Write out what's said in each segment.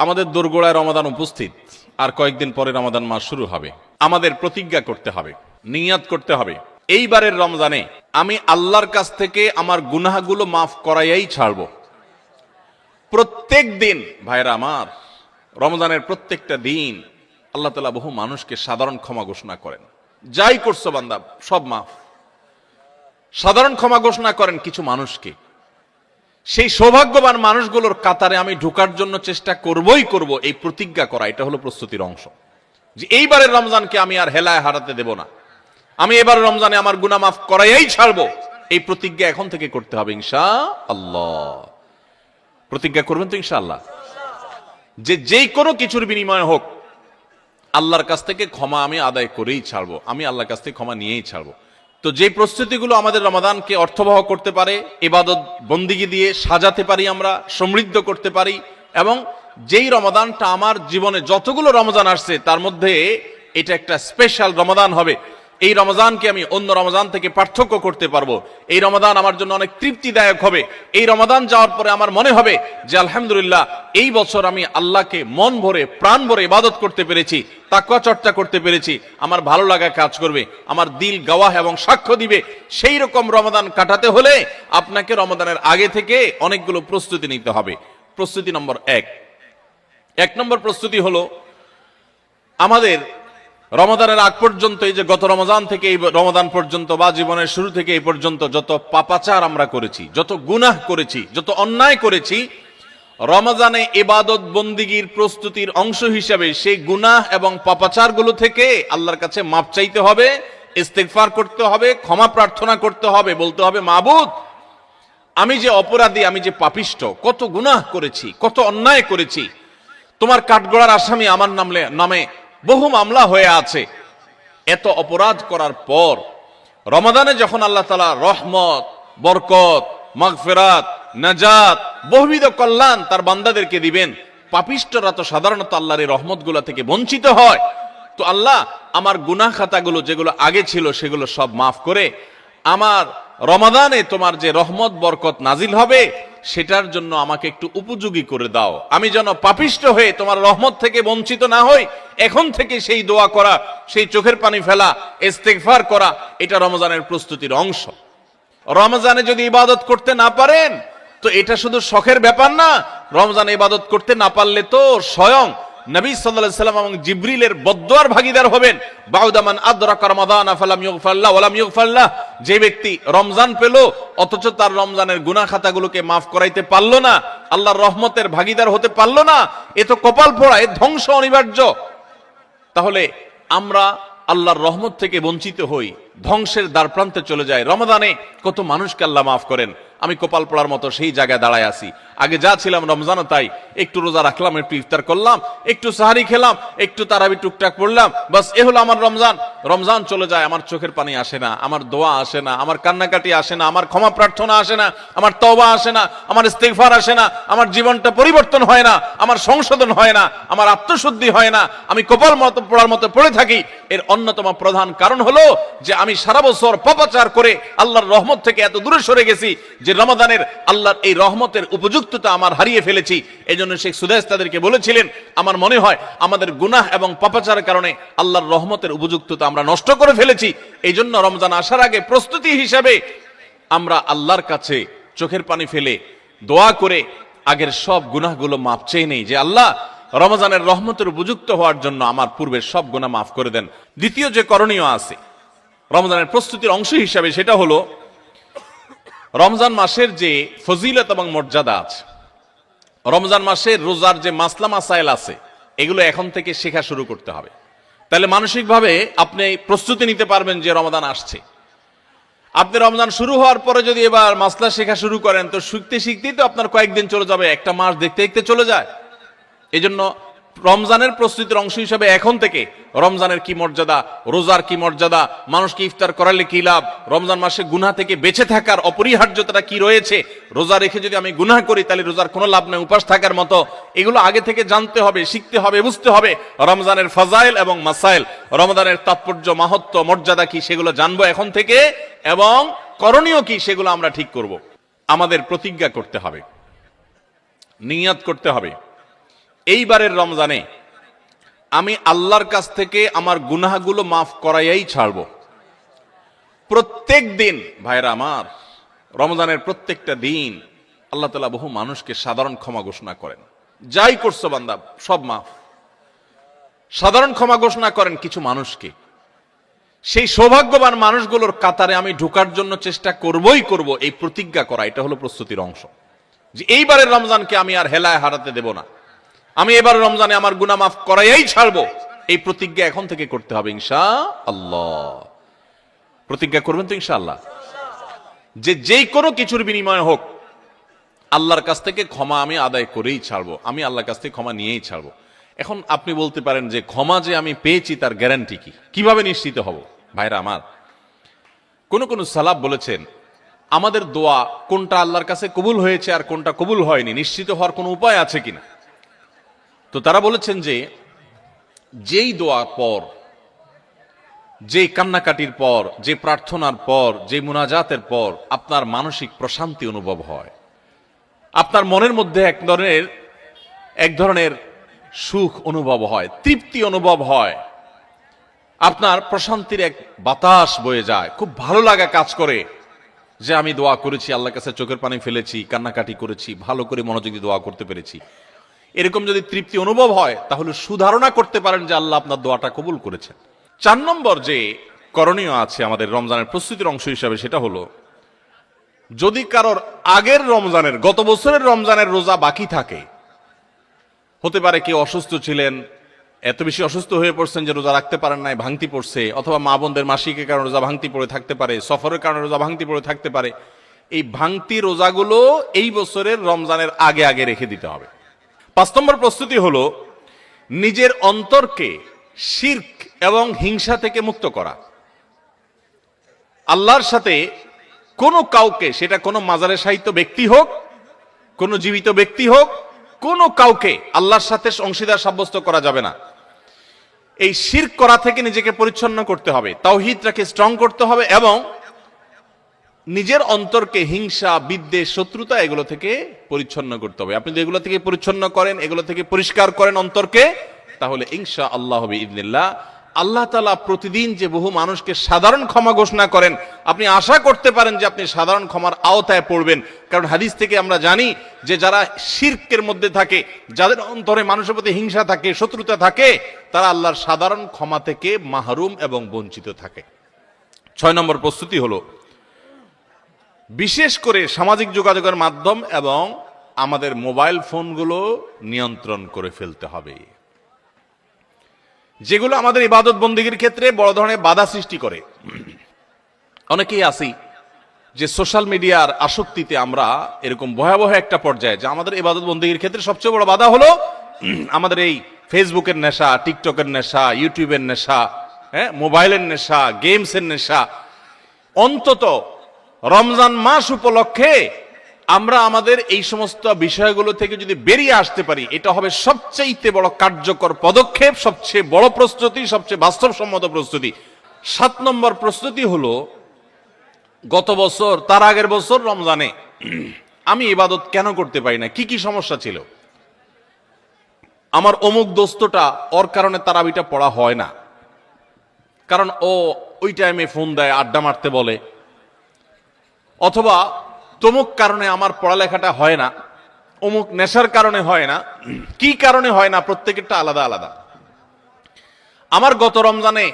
আমাদের দোরগোড়ায় রমাদান উপস্থিত, আর কয়েকদিন পরে রমাদান মাস শুরু হবে। আমাদের প্রতিজ্ঞা করতে হবে, নিয়াত করতে হবে, এইবারের রমজানে আমি আল্লাহর কাছ থেকে আমার গুনাহগুলো মাফ করাইয়াই ছাড়ব। প্রত্যেক দিন ভাইরা আমার, রমজানের প্রত্যেকটা দিন আল্লাহ তাআলা বহু মানুষকে সাধারণ ক্ষমা ঘোষণা করেন। যাই করছো বান্দা সব মাফ, সাধারণ ক্ষমা ঘোষণা করেন কিছু মানুষকে। সেই সৌভাগ্যবান মানুষগুলোর কাতারে আমি ঢোকার জন্য চেষ্টা করবই করব। এই প্রতিজ্ঞা করা, এটা হলো প্রস্তুতির অংশ, যে এইবারের রমজানকে আমি আর হেলায় হারাতে দেব না, আমি এবার রমজানে আমার গুনাহ মাফ করাইয়াই ছাড়বো। এই প্রতিজ্ঞা এখন থেকে করতে হবে ইনশাআল্লাহ। প্রতিজ্ঞা করবেন তো ইনশাআল্লাহ, যে যেই কোনো কিছুর বিনিময়ে হোক আল্লাহর কাছ থেকে ক্ষমা আমি আদায় করেই ছাড়বো, আমি আল্লাহর কাছ থেকে ক্ষমা নিয়েই ছাড়বো। তো যে প্রস্তুতিগুলো আমাদের রমাদানকে অর্থবহ করতে পারে, ইবাদত বন্দিগি দিয়ে সাজাতে পারি, আমরা সমৃদ্ধ করতে পারি, এবং যেই রমাদানটা আমার জীবনে যতগুলো রমজান আসছে তার মধ্যে এটা একটা স্পেশাল রমাদান হবে, এই রমজানকে আমি অন্য রমজান থেকে পার্থক্য করতে পারবো, এই রমাদান আমার জন্য অনেক তৃপ্তিদায়ক হবে, এই রমাদান যাওয়ার পরে আমার মনে হবে যে আলহামদুলিল্লাহ এই বছর আমি আল্লাহকে মন ভরে প্রাণ ভরে ইবাদত করতে পেরেছি, তাকওয়া চর্চা করতে পেরেছি, আমার ভালো লাগা কাজ করবে, আমার দিল গাওয়াহ এবং সাক্ষ্য দিবে। সেই রকম রমাদান কাটাতে হলে আপনাকে রমাদানের আগে থেকে অনেকগুলো প্রস্তুতি নিতে হবে। প্রস্তুতি নম্বর এক নম্বর প্রস্তুতি হলো আমাদের রমাদানের আগ পর্যন্ত, এই যে গত রমজান থেকে এই রমাদান পর্যন্ত বা জীবনের শুরু থেকে এই পর্যন্ত যত পাপাচার আমরা করেছি, যত গুনাহ করেছি, যত অন্যায় করেছি, রমজানে ইবাদত বন্দিগির প্রস্তুতির অংশ হিসাবে সেই গুনাহ এবং পাপাচারগুলো থেকে আল্লাহর কাছে মাপ চাইতে হবে, ইস্তেগফার করতে হবে, ক্ষমা প্রার্থনা করতে হবে, বলতে হবে মাবুদ আমি যে অপরাধী, আমি যে পাপিষ্ঠ, কত গুনাহ করেছি, কত অন্যায় করেছি, তোমার কাঠগড়ার আসামি আমার নামে বহু মামলা হয়ে আছে। এত অপরাধ করার পর রমাদানে যখন আল্লাহ তাআলা রহমত, বরকত, মাগফিরাত, নাজাত, বহুবিধ কল্যাণ তার বান্দাদেরকে দিবেন, পাপিষ্ঠরা তো সাধারণত আল্লাহর এই রহমতগুলো থেকে বঞ্চিত হয়। তো আল্লাহ আমার গুনাহ খাতাগুলো যেগুলো আগে ছিল সেগুলো সব মাফ করে আমার রমাদানে তোমার যে রহমত বরকত নাজিল হবে সেটার জন্য আমাকে একটু উপযোগী করে দাও, আমি যেন পাপিষ্ঠ হয়ে তোমার রহমত থেকে বঞ্চিত না হই। এখন থেকে সেই দোয়া করা, সেই চোখের পানি ফেলা, ইস্তেগফার করা, এটা রমজানের প্রস্তুতির অংশ। রমজানে যদি ইবাদত করতে না পারেন তো এটা শুধু শখের ব্যাপার না, রমজানে ইবাদত করতে না পারলে তো স্বয়ং নবী সাল্লাল্লাহু আলাইহি সাল্লাম এবং জিবরিলের বদদুয়ার ভাগীদার হবেন। বাউদামান আদরাকা রমাদান ফালাম ইগফারলাহ ওয়ালাম ইগফারলাহ, যে ব্যক্তি রমজান পেল অথচ তার রমজানের গুনাহ খাতাগুলোকে মাফ করাইতে পারলো না, আল্লাহর রহমতের ভাগীদার হতে পারলো না, এ তো কপাল পোড়া, এ ধ্বংস অনিবার্য। তাহলে আমরা আল্লাহর রহমত থেকে বঞ্চিত হই, ধ্বংসের দ্বার প্রান্তে চলে যায়। রমাদানে কত মানুষকে আল্লাহ মাফ করেন, আমি কপাল পোড়ার মতো সেই জায়গায় দাঁড়ায় আছি। আগে যা ছিলাম রমজানও তাই, একটু রোজা রাখলাম, একটু ইফতার করলাম, একটু সাহারি খেলাম, একটু তারাবি টুকটাক পড়লাম, বাস এ হলো আমার রমজান। রমজান চলে যায়, আমার চোখের পানি আসে না, আমার দোয়া আসে না, আমার কান্নাকাটি আসে না, আমার ক্ষমা প্রার্থনা আসে না, আমার তওবা আসে না, আমার ইস্তেগফার আসে না, আমার জীবনটা পরিবর্তন হয় না, আমার সংশোধন হয় না, আমার আত্মশুদ্ধি হয় না, আমি কপাল মতো পোড়ার মতো পড়ে থাকি। এর অন্যতম প্রধান কারণ হলো যে আমি সারা বছর পাপাচার করে আল্লাহর রহমত থেকে এত দূরে সরে গেছি যে রমাদানের আল্লাহর এই রহমতের উপযুক্ততা আমার হারিয়ে ফেলেছি। এই জন্য শেখ সুদাইস তাদেরকে বলেছিলেন, আমার মনে হয় আমাদের গুনাহ এবং পাপাচারের কারণে আল্লাহর রহমতের উপযুক্ততা আমরা নষ্ট করে ফেলেছি। এই জন্য রমজান আসার আগে প্রস্তুতি হিসাবে আমরা আল্লাহর কাছে চোখের পানি ফেলে দোয়া করে আগের সব গুনাহগুলো মাপ চেয়ে নেই, যে আল্লাহ রমজানের রহমতের উপযুক্ত হওয়ার জন্য আমার পূর্বের সব গুনাহ মাফ করে দেন। দ্বিতীয় যে করণীয় আছে রমজানের প্রস্তুতির অংশ হিসাবে, সেটা হলো রমজান মাসের যে ফজিলত এবং মর্যাদা আছে, রমজান মাসের রোজার যে মাসলা মাসাইল আছে, এগুলো এখন থেকে শেখা শুরু করতে হবে। তাহলে মানসিকভাবে আপনি প্রস্তুতি নিতে পারবেন যে রমজান আসছে। আপনি রমজান শুরু হওয়ার পরে যদি এবার মাসলা শেখা শুরু করেন তো শিখতে শিখতেই তো আপনার কয়েকদিন চলে যাবে, একটা মাস দেখতে দেখতে চলে যায়। এই জন্য রমজানের প্রস্তুতির অংশ হিসেবে এখন থেকে রমজানের কি মর্যাদা, রোজার কি মর্যাদা, মানুষকে ইফতার করালে কি লাভ, রমজান মাসে গুনাহ থেকে বেঁচে থাকার অপরিহার্যতা কি রয়েছে, রোজা রেখে যদি আমি গুনাহ করি তাহলে রোজার কোনো লাভ নেই, উপাস থাকার মতো, এগুলো আগে থেকে জানতে হবে, শিখতে হবে, বুঝতে হবে। রমজানের ফাজাইল এবং মাসাইল, রমজানের তাৎপর্য, মাহাত্ম্য, মর্যাদা কি সেগুলো জানবো এখন থেকে, এবং করণীয় কি সেগুলো আমরা ঠিক করব। আমাদের প্রতিজ্ঞা করতে হবে, নিয়াত করতে হবে, এইবারের রমজানে আমি আল্লাহর কাছ থেকে আমার গুনাহগুলো মাফ করাইয়াই ছাড়ব। প্রত্যেক দিন ভাইরা আমার, রমজানের প্রত্যেকটা দিন আল্লাহ তাআলা বহু মানুষকে সাধারণ ক্ষমা ঘোষণা করেন। যাই করছো বান্দা সব মাফ, সাধারণ ক্ষমা ঘোষণা করেন কিছু মানুষকে। সেই সৌভাগ্যবান মানুষগুলোর কাতারে আমি ঢোকার জন্য চেষ্টা করবই করব, এই প্রতিজ্ঞা করা, এটা হলো প্রস্তুতির অংশ। যে এইবারের রমজানকে আমি আর হেলায় হারাতে দেব না, আমি এবার রমজানে আমার গুনাহ মাফ করাইয়াই ছাড়বো, এই প্রতিজ্ঞা এখন থেকে করতে হবে ইনশাআল্লাহ। প্রতিজ্ঞা করবেন তো ইনশাআল্লাহ, যে যেই কোনো কিছুর বিনিময় হোক আল্লাহর কাছ থেকে ক্ষমা আমি আদায় করেই ছাড়বো, আমি আল্লাহর কাছ থেকে ক্ষমা নিয়েই ছাড়বো। এখন আপনি বলতে পারেন যে ক্ষমা যে আমি পেয়েছি তার গ্যারান্টি কি, কিভাবে নিশ্চিত হব? ভাইরা আমার, কোন কোন সালাফ বলেছেন আমাদের দোয়া কোনটা আল্লাহর কাছে কবুল হয়েছে আর কোনটা কবুল হয়নি নিশ্চিত হওয়ার কোনো উপায় আছে কিনা। তো তারা বলেছেন যে যেই দোয়ার পর, যেই কান্নাকাটির পর, যে প্রার্থনার পর, যে মুনাজাতের পর আপনার মানসিক প্রশান্তি অনুভব হয়, আপনার মনের মধ্যে এক ধরনের সুখ অনুভব হয়, তৃপ্তি অনুভব হয়, আপনার প্রশান্তির এক বাতাস বয়ে যায়, খুব ভালো লাগা কাজ করে যে আমি দোয়া করেছি, আল্লাহর কাছে চোখের পানি ফেলেছি, কান্নাকাটি করেছি, ভালো করে মনোযোগী দোয়া করতে পেরেছি। এরকম যদি তৃপ্তি অনুভব হয় তাহলে সুধারণা করতে পারেন যে আল্লাহ আপনার দোয়াটা কবুল করেছেন। 4 নম্বর যে করণীয় আছে আমাদের রমজানের প্রস্তুতির অংশ হিসাবে, সেটা হলো যদি কারোর আগের রমজানের, গত বছরের রমজানের রোজা বাকি থাকে, হতে পারে কেউ অসুস্থ ছিলেন, এত বেশি অসুস্থ হয়ে পড়ছেন যে রোজা রাখতে পারেন নাই, ভাঙতি পড়ছে, অথবা মা বোনদের মাসিকের কারণে রোজা ভাঙতি পড়ে থাকতে পারে, সফরের কারণে রোজা ভাঙতি পড়ে থাকতে পারে। এই ভাঙতি রোজাগুলো এই বছরের রমজানের আগে আগে রেখে দিতে হবে। 5 নম্বর প্রস্তুতি হলো নিজের অন্তরকে শিরক এবং হিংসা থেকে মুক্ত করা। আল্লাহর সাথে কোনো কাউকে, সেটা কোনো মাজারে শায়িত ব্যক্তি হোক, কোনো জীবিত ব্যক্তি হোক, কোনো কাউকে আল্লাহর সাথে অংশীদার সাব্যস্ত করা যাবে না। এই শিরক করা থেকে নিজেকে পরিচ্ছন্ন করতে হবে, তাওহীদটাকে স্ট্রং করতে হবে এবং নিজের অন্তরকে হিংসা, বিদ্বেষ, শত্রুতা এগুলো থেকে পরিচ্ছন্ন করতে হবে। আপনি যদি এগুলো থেকে পরিচ্ছন্ন করেন, এগুলো থেকে পরিষ্কার করেন অন্তরকে, তাহলে ইনশাআল্লাহ বিইذনিল্লাহ আল্লাহ তাআলা প্রতিদিন যে বহু মানুষকে সাধারণ ক্ষমা ঘোষণা করেন, আপনি আশা করতে পারেন যে আপনি সাধারণ ক্ষমার আওতায় পড়বেন। কারণ হাদিস থেকে আমরা জানি যে যারা শিরকের মধ্যে থাকে, যাদের অন্তরে মানুষের প্রতি হিংসা থাকে, শত্রুতা থাকে, তারা আল্লাহর সাধারণ ক্ষমা থেকে মাহরুম এবং বঞ্চিত থাকে। 6 নম্বর প্রস্তুতি হলো বিশেষ করে সামাজিক যোগাযোগের মাধ্যম এবং আমাদের মোবাইল ফোনগুলো নিয়ন্ত্রণ করে ফেলতে হবে, যেগুলো আমাদের ইবাদত বন্দেগীর ক্ষেত্রে বড় ধরনের বাধা সৃষ্টি করে। অনেকেই আছি যে সোশ্যাল মিডিয়ার আসক্তিতে আমরা এরকম ভয়াবহ একটা পর্যায়ে, যে আমাদের ইবাদত বন্দেগীর ক্ষেত্রে সবচেয়ে বড় বাধা হলো আমাদের এই ফেসবুকের নেশা, টিকটকের নেশা, ইউটিউবের নেশা, মোবাইলের নেশা, গেমসের নেশা। অন্তত রমজান মাস উপলক্ষে আমরা আমাদের এই সমস্ত বিষয়গুলো থেকে যদি বেরিয়ে আসতে পারি, এটা হবে সবচেয়ে বড় কার্যকর পদক্ষেপ, সবচেয়ে বড় প্রস্তুতি, সবচেয়ে বাস্তবসম্মত প্রস্তুতি। 7 নম্বর প্রস্তুতি হলো গত বছর, তার আগের বছর রমজানে আমি ইবাদত কেন করতে পারি না, কি কি সমস্যা ছিল। আমার অমুক দোস্তটা, ওর কারণে তারাবিটা পড়া হয় না, কারণ ও ওই টাইমে ফোন দেয়, আড্ডা মারতে বলে, অথবা তমুক কারণে আমার পড়ালেখাটা হয় না, অমুক নেশার কারণে হয় না। কি কারণে হয় না, প্রত্যেকেরটা আলাদা আলাদা। আমার গত রমজানে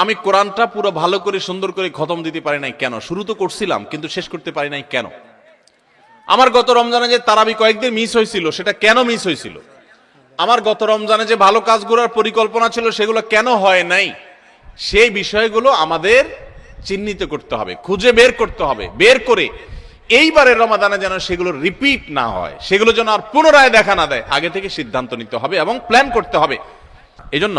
আমি কোরআনটা পুরো ভালো করে সুন্দর করে খতম দিতে পারি নাই কেন? শুরু তো করছিলাম কিন্তু শেষ করতে পারি নাই কেন? আমার গত রমজানে যে তারাবি কয়েকদিন মিস হয়েছিল, সেটা কেন মিস হয়েছিল? আমার গত রমজানে যে ভালো কাজগুলোর পরিকল্পনা ছিল, সেগুলো কেন হয় নাই? সেই বিষয়গুলো আমাদের চিহ্নিত করতে হবে, খুঁজে বের করতে হবে। বের করে এইবারের রমাদানে যেন সেগুলো রিপিট না হয়, সেগুলো যেন আর পুনরায় দেখা না দেয়, আগে থেকে সিদ্ধান্ত নিতে হবে এবং প্ল্যান করতে হবে। এই জন্য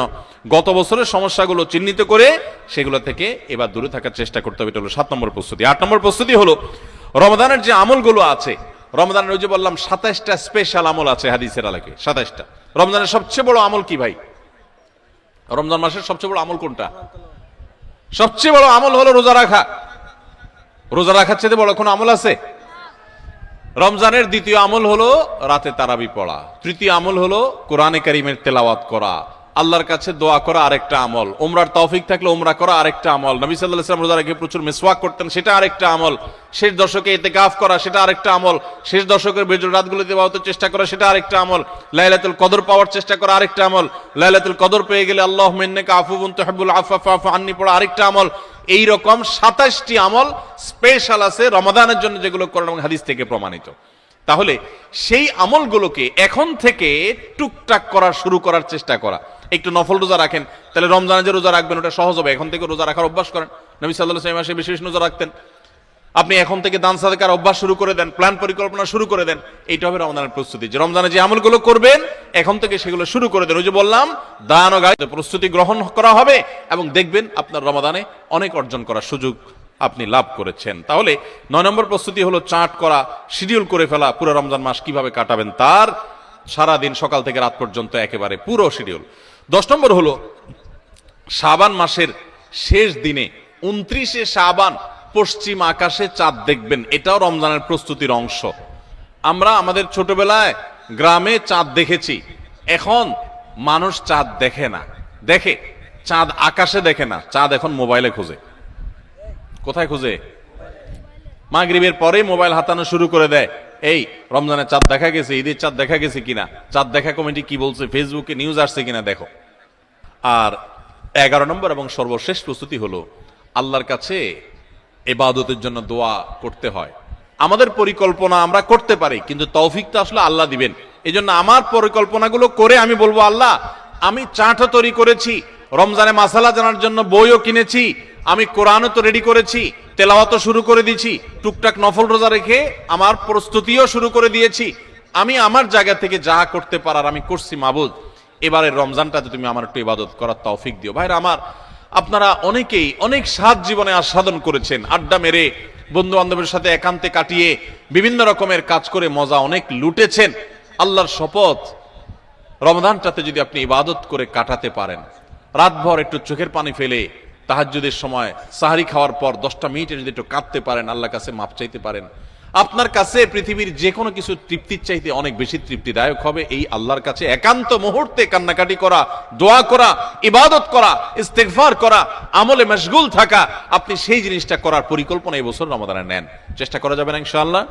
গত বছরের সমস্যাগুলো চিহ্নিত করে সেগুলো থেকে এবার দূরে থাকার চেষ্টা করতে হবে। এটা হলো 7 নম্বর প্রস্তুতি। 8 নম্বর প্রস্তুতি হলো রমাদানের যে আমলগুলো আছে, রমাদানের ওই যে বললাম 27টা স্পেশাল আমল আছে হাদিসের আলোকে, 27টা। রমজানের সবচেয়ে বড় আমল কি ভাই? রমজান মাসের সবচেয়ে বড় আমল কোনটা? সবচেয়ে বড় আমল হলো রোজা রাখা। রোজা রাখার চেয়ে বড় কোনো আমল আছে? রমজানের দ্বিতীয় আমল হলো রাতে তারাবি পড়া, তৃতীয় আমল হলো কোরআনে কারীমের তেলাওয়াত করা, আল্লাহর কাছে দোয়া করা আরেকটা আমল, উমরার তৌফিক থাকলে উমরা করা আরেকটা আমল, নবী সাল্লাল্লাহু আলাইহি ওয়াসাল্লাম রোজার আগে প্রচুর মিসওয়াক করতেন সেটা আরেকটা আমল, শেষ দশকে ইতিকাফ করা সেটা আরেকটা আমল, শেষ দশকের বেজর রাতগুলোতে ইবাদতের চেষ্টা করা সেটা আরেকটা আমল, লাইলাতুল কদর পাওয়ার চেষ্টা করা আরেকটা আমল, লাইলাতুল কদর পেয়ে গেলে আল্লাহুম্মা ইন্নাকা আফুউন তুহিব্বুল আফওয়া ফা'ফু আন্নী পড়া আরেকটা আমল। এই রকম 27টি আমল স্পেশাল আছে রমাদানের জন্য, যেগুলো কোরআন এবং হাদিস থেকে প্রমাণিত। তাহলে সেই আমলগুলোকে এখন থেকে টুকটাক করা শুরু করার চেষ্টা করা। একটু নফল রোজা রাখেন, তাহলে রমজানে যে রোজা রাখবেন ওটা সহজ হবে। এখন থেকে রোজা রাখার অভ্যাস করেন, নবী সাল্লাল্লাহু আলাইহি ওয়াসাল্লাম বেশি বেশি রোজা রাখতেন। আপনি এখন থেকে দান সাদাকার অভ্যাস শুরু করে দেন, প্ল্যান পরিকল্পনা শুরু করে দেন। এইটা হবে রমজানের প্রস্তুতি, যে রমজানে যে আমলগুলো করবেন এখন থেকে সেগুলো শুরু করে দেন। ওই যে বললাম দান ও গায়ে প্রস্তুতি গ্রহণ করা হবে এবং দেখবেন আপনার রমাদানে অনেক অর্জন করার সুযোগ আপনি লাভ করেছেন। তাহলে 9 নম্বর প্রস্তুতি হলো চার্ট করা, শিডিউল করে ফেলা, পুরো রমজান মাস কিভাবে কাটাবেন তার সারা দিন সকাল থেকে রাত পর্যন্ত একেবারে পুরো শিডিউল। 10 নম্বর হলো শাবান মাসের শেষ দিনে 29শে শাবান পশ্চিম আকাশে চাঁদ দেখবেন, এটাও রমজানের প্রস্তুতির অংশ। আমরা আমাদের ছোটবেলায় গ্রামে চাঁদ দেখেছি, এখন মানুষ চাঁদ দেখে না, দেখে চাঁদ আকাশে দেখে না, চাঁদ এখন মোবাইলে খোঁজে। কোথায় খুঁজে? মাগরিবের পরে মোবাইল হাতানো শুরু করে দেয়, এই রমজানের চাঁদ দেখা গেছে, ঈদের চাঁদ দেখা গেছে কিনা, চাঁদ দেখা কমিটি কি বলছে, ফেসবুকে নিউজ আসছে কিনা দেখো। আর 11 নম্বর এবং সর্বশেষ প্রস্তুতি হলো আল্লাহর কাছে ইবাদতের জন্য দোয়া করতে হয়। আমাদের পরিকল্পনা আমরা করতে পারি, কিন্তু তৌফিকটা আসলে আল্লাহ দিবেন। এই জন্য আমার পরিকল্পনাগুলো করে আমি বলবো, আল্লাহ আমি চাটও তৈরি করেছি, রমজানে মাসালা জানার জন্য বইও কিনেছি, আমি কোরআনও তো রেডি করেছি, তেলাওয়াতও শুরু করে দিয়েছি, টুকটাক নফল রোজা রেখে আমার প্রস্তুতিও শুরু করে দিয়েছি। আমি আমার জায়গা থেকে যা করতে পারার আমি করছি। মাবুদ, এবারের রমজানটাতে তুমি আমার একটু ইবাদত করার তৌফিক দিও। ভাইরা আমার, আপনারা অনেকেই অনেক স্বাদ জীবনে আস্বাদন করেছেন, আড্ডা মেরে বন্ধু বান্ধবের সাথে একান্তে কাটিয়ে বিভিন্ন রকমের কাজ করে মজা অনেক লুটেছেন। আল্লাহর শপথ, রমজানটাতে যদি আপনি ইবাদত করে কাটাতে পারেন, রাতভর একটু চোখের পানি ফেলে তাহাজ্জুদের সময় সাহারি খাওয়ার পর 10টা মিনিটে যদি একটু কাঁদতে পারেন, আল্লাহর কাছে মাপ চাইতে পারেন, আপনার কাছে পৃথিবীর যে কোনো কিছু তৃপ্তির চাইতে অনেক বেশি তৃপ্তিদায়ক হবে এই আল্লাহর কাছে একান্ত মুহূর্তে কান্নাকাটি করা, দোয়া করা, ইবাদত করা, ইস্তেগফার করা, আমলে মশগুল থাকা। আপনি সেই জিনিসটা করার পরিকল্পনা এই বছর রমাদানে নেন, চেষ্টা করা যাবে না ইনশাআল্লাহ।